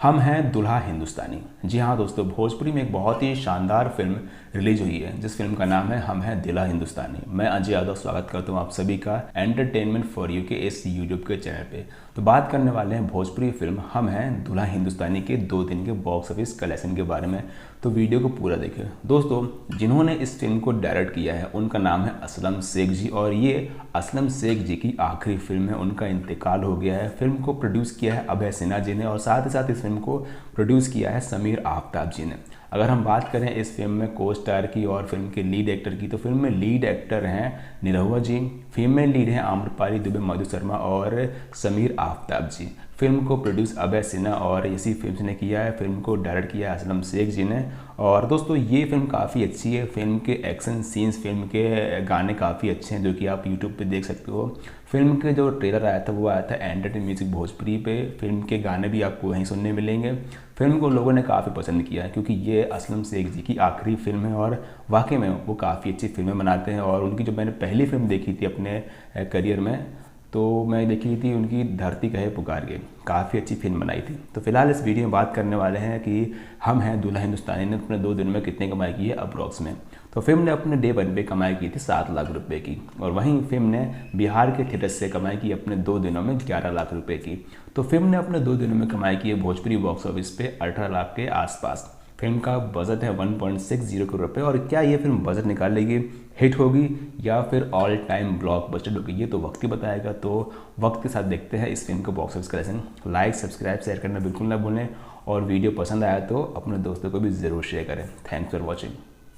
हम हैं दुल्हा हिंदुस्तानी। जी हाँ दोस्तों, भोजपुरी में एक बहुत ही शानदार फिल्म रिलीज हुई है जिस फिल्म का नाम है हम हैं दुल्हा हिंदुस्तानी। मैं अजय यादव स्वागत करता हूँ आप सभी का एंटरटेनमेंट फॉर यू के इस यूट्यूब के चैनल पे। तो बात करने वाले हैं भोजपुरी फिल्म हम हैं दुल्हा हिंदुस्तानी के 2 दिन के बॉक्स ऑफिस कलेक्शन के बारे में। तो वीडियो को पूरा देखें दोस्तों। जिन्होंने इस फिल्म को डायरेक्ट किया है उनका नाम है असलम शेख जी, और ये असलम शेख जी की आखिरी फिल्म है, उनका इंतकाल हो गया है। फिल्म को प्रोड्यूस किया है अभय सिन्हा जी ने और साथ ही साथ इस फिल्म को प्रोड्यूस किया है समीर आफ्ताब जी ने। अगर हम बात करें इस फिल्म में को स्टार की और फिल्म के लीड एक्टर की, तो फिल्म में लीड एक्टर हैं निरहुआ जी, फीमेल लीड हैं आम्रपाली दुबे, मधु शर्मा और समीर आफ्ताब जी। फिल्म को प्रोड्यूस अभय सिन्हा और इसी फिल्म ने किया है। फिल्म को डायरेक्ट किया है असलम शेख जी ने। और दोस्तों ये फिल्म काफ़ी अच्छी है। फिल्म के एक्शन सीन्स, फिल्म के गाने काफ़ी अच्छे हैं जो कि आप यूट्यूब पे देख सकते हो। फिल्म के जो ट्रेलर आया था वो आया था एंटरटेन म्यूजिक भोजपुरी पे। फिल्म के गाने भी आपको वहीं सुनने मिलेंगे। फिल्म को लोगों ने काफ़ी पसंद किया है क्योंकि ये असलम शेख जी की आखिरी फिल्म है और वाकई में वो काफ़ी अच्छी फिल्में बनाते हैं। और उनकी जो मैंने पहली फिल्म देखी थी अपने करियर में, तो मैं देखी थी उनकी धरती कहे पुकार के, काफ़ी अच्छी फिल्म बनाई थी। तो फिलहाल इस वीडियो में बात करने वाले हैं कि हम हैं दुल्हा हिंदुस्तानी ने अपने 2 दिन में कितने कमाई की है अप्रॉक्स में। तो फिल्म ने अपने डे 1 पे कमाई की थी 7 लाख रुपए की, और वहीं फिल्म ने बिहार के थिएटर से कमाई की अपने 2 दिनों में 11 लाख रुपए की। तो फिल्म ने अपने 2 दिनों में कमाई की है भोजपुरी बॉक्स ऑफिस पे 18 लाख के आसपास। फिल्म का बजट है 1.60 करोड़ रुपये। और क्या ये फिल्म बजट निकालेगी, हिट होगी या फिर ऑल टाइम ब्लॉकबस्टर होगी, ये तो वक्त ही बताएगा। तो वक्त के साथ देखते हैं इस फिल्म का box office collection. Like, subscribe, share करना बिल्कुल ना भूलें, और वीडियो पसंद आया तो अपने दोस्तों को भी ज़रूर शेयर करें। Thanks for watching.